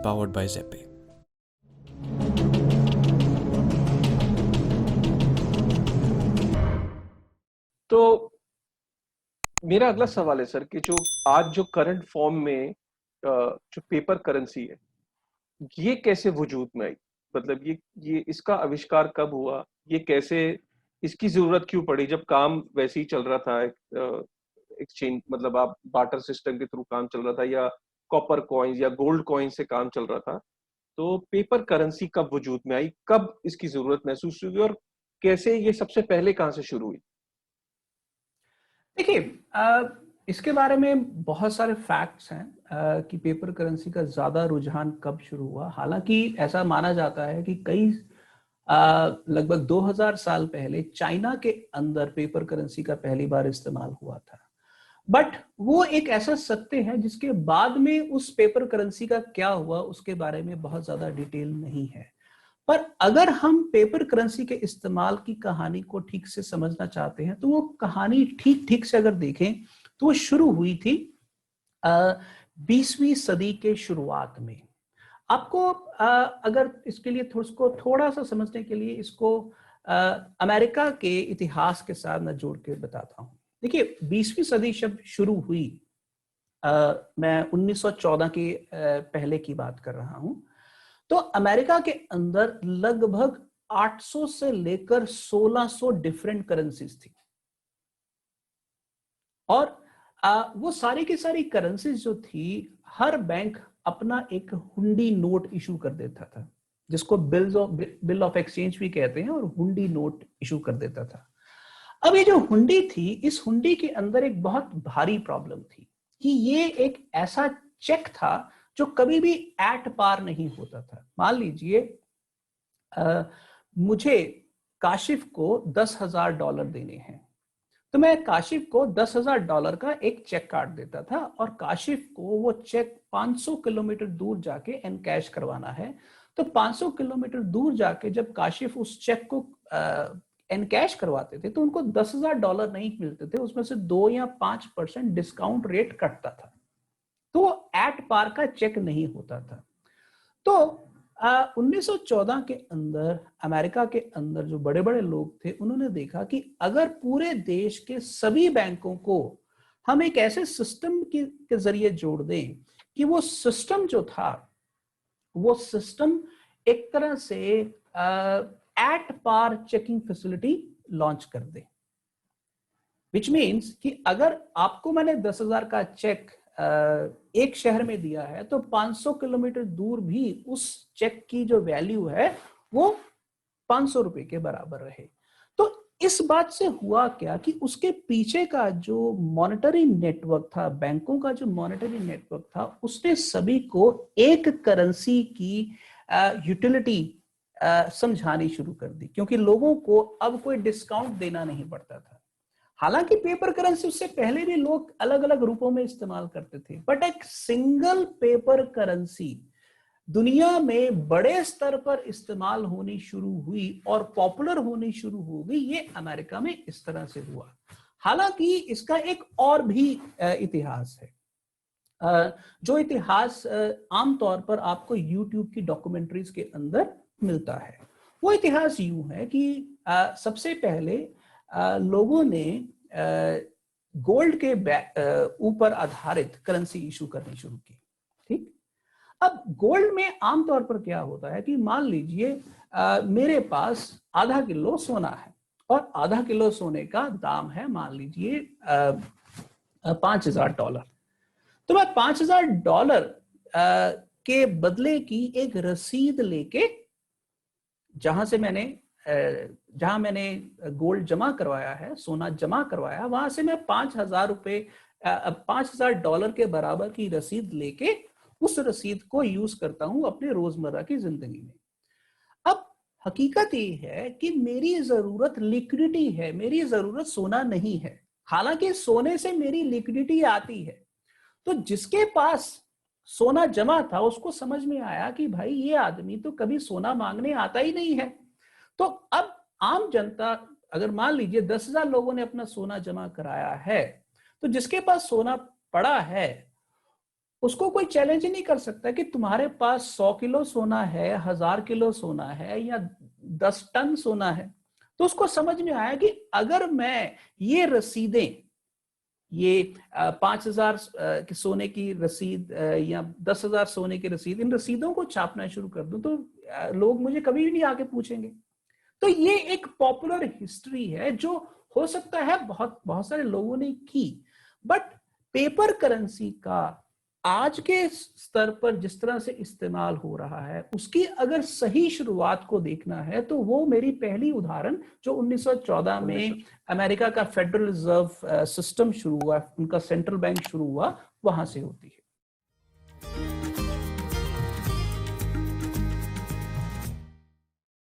powered by Zepe. तो मेरा अगला सवाल है सर कि जो आज जो करंट फॉर्म में जो पेपर करेंसी है, ये कैसे वजूद में आई? मतलब ये इसका आविष्कार कब हुआ? ये कैसे, इसकी जरूरत क्यों पड़ी जब काम वैसे ही चल रहा था? एक्सचेंज मतलब आप बार्टर सिस्टम के थ्रू काम चल रहा था, या कॉपर कॉइन्स या गोल्ड कॉइन से काम चल रहा था? तो पेपर करेंसी कब वजूद में आई, कब इसकी जरूरत महसूस हुई, और कैसे ये सबसे पहले कहां से शुरू हुई? देखिए, इसके बारे में बहुत सारे फैक्ट्स हैं कि पेपर करेंसी का ज्यादा रुझान कब शुरू हुआ। हालांकि ऐसा माना जाता है कि कई लगभग 2000 साल पहले चाइना के अंदर पेपर करेंसी का पहली बार इस्तेमाल हुआ था। बट वो एक ऐसा सत्य है जिसके बाद में उस पेपर करेंसी का क्या हुआ उसके बारे में बहुत ज्यादा डिटेल नहीं है। पर अगर हम पेपर करेंसी के इस्तेमाल की कहानी को ठीक से समझना चाहते हैं तो वो कहानी ठीक ठीक से अगर देखें तो वो शुरू हुई थी 20वीं सदी के शुरुआत में। आपको अगर इसके लिए थोड़ा सा समझने के लिए इसको अमेरिका के इतिहास के साथ मैं जोड़ के बताता हूं। देखिए, 20वीं सदी जब शुरू हुई, मैं 1914 के पहले की बात कर रहा हूं, तो अमेरिका के अंदर लगभग 800 से लेकर 1600 डिफरेंट करेंसीज थी। और वो सारी की सारी करेंसीज जो थी, हर बैंक अपना एक हुंडी नोट इशू कर देता था, जिसको बिल ऑफ एक्सचेंज भी कहते हैं, और हुंडी नोट इशू कर देता था। अब ये जो हुंडी थी, इस हुंडी के अंदर एक बहुत भारी प्रॉब्लम थी कि ये एक ऐसा चेक था जो कभी भी एट पार नहीं होता था। मान लीजिए मुझे काशिफ को $10,000 देने हैं, तो मैं काशिफ को $10,000 का एक चेक काट देता था, और काशिफ को वो चेक 500 किलोमीटर दूर जाके एनकैश करवाना है। तो 500 किलोमीटर दूर जाके जब काशिफ उस चेक को एनकैश करवाते थे तो उनको $10,000 नहीं मिलते थे, उसमें से 2 या 5% डिस्काउंट रेट कटता था, तो एट पार का चेक नहीं होता था। तो 1914 के अंदर अमेरिका के अंदर जो बड़े बड़े लोग थे, उन्होंने देखा कि अगर पूरे देश के सभी बैंकों को हम एक ऐसे सिस्टम के जरिए जोड़ दें कि वो सिस्टम जो था, वो सिस्टम एक तरह से at par checking facility launch कर दे। विच मीन्स कि अगर आपको मैंने 10,000 का चेक एक शहर में दिया है, तो 500 किलोमीटर दूर भी उस चेक की जो वैल्यू है वो 500 रुपए के बराबर रहे। तो इस बात से हुआ क्या कि उसके पीछे का जो मॉनेटरी नेटवर्क था, बैंकों का जो मॉनेटरी नेटवर्क था, उसने सभी को एक करेंसी की यूटिलिटी समझानी शुरू कर दी, क्योंकि लोगों को अब कोई डिस्काउंट देना नहीं पड़ता था। हालांकि पेपर करेंसी उससे पहले भी लोग अलग अलग रूपों में इस्तेमाल करते थे, बट एक सिंगल पेपर करेंसी दुनिया में बड़े स्तर पर इस्तेमाल होनी शुरू हुई और पॉपुलर होनी शुरू हो गई, ये अमेरिका में इस तरह से हुआ। हालांकि इसका एक और भी इतिहास है, जो इतिहास आमतौर पर आपको YouTube की डॉक्यूमेंट्रीज के अंदर मिलता है। वो इतिहास यूं है कि सबसे पहले लोगों ने गोल्ड के ऊपर आधारित करेंसी इशू करनी शुरू की। ठीक, अब गोल्ड में आमतौर पर क्या होता है कि मान लीजिए मेरे पास आधा किलो सोना है, और आधा किलो सोने का दाम है मान लीजिए $5,000। तो मैं $5,000 के बदले की एक रसीद लेके जहां मैंने गोल्ड जमा करवाया है, सोना जमा करवाया, वहां से मैं $5,000 के बराबर की रसीद लेके उस रसीद को यूज करता हूं अपने रोजमर्रा की जिंदगी में। अब हकीकत ये है कि मेरी जरूरत लिक्विडिटी है, मेरी जरूरत सोना नहीं है। हालांकि सोने से मेरी लिक्विडिटी आती है। तो जिसके पास सोना जमा था उसको समझ में आया कि भाई ये आदमी तो कभी सोना मांगने आता ही नहीं है। तो अब आम जनता, अगर मान लीजिए 10,000 लोगों ने अपना सोना जमा कराया है, तो जिसके पास सोना पड़ा है उसको कोई चैलेंज ही नहीं कर सकता कि तुम्हारे पास 100 किलो सोना है, 1000 किलो सोना है या 10 टन सोना है। तो उसको समझ में आया कि अगर मैं ये रसीदें, ये 5,000 के सोने की रसीद या 10,000 सोने की रसीद, इन रसीदों को छापना शुरू कर दूं तो लोग मुझे कभी भी नहीं आके पूछेंगे। तो ये एक पॉपुलर हिस्ट्री है जो हो सकता है बहुत बहुत सारे लोगों ने की, बट पेपर करेंसी का आज के स्तर पर जिस तरह से इस्तेमाल हो रहा है, उसकी अगर सही शुरुआत को देखना है तो वो मेरी पहली उदाहरण जो 1914 में अमेरिका का फेडरल रिजर्व सिस्टम शुरू हुआ, उनका सेंट्रल बैंक शुरू हुआ, वहां से होती है।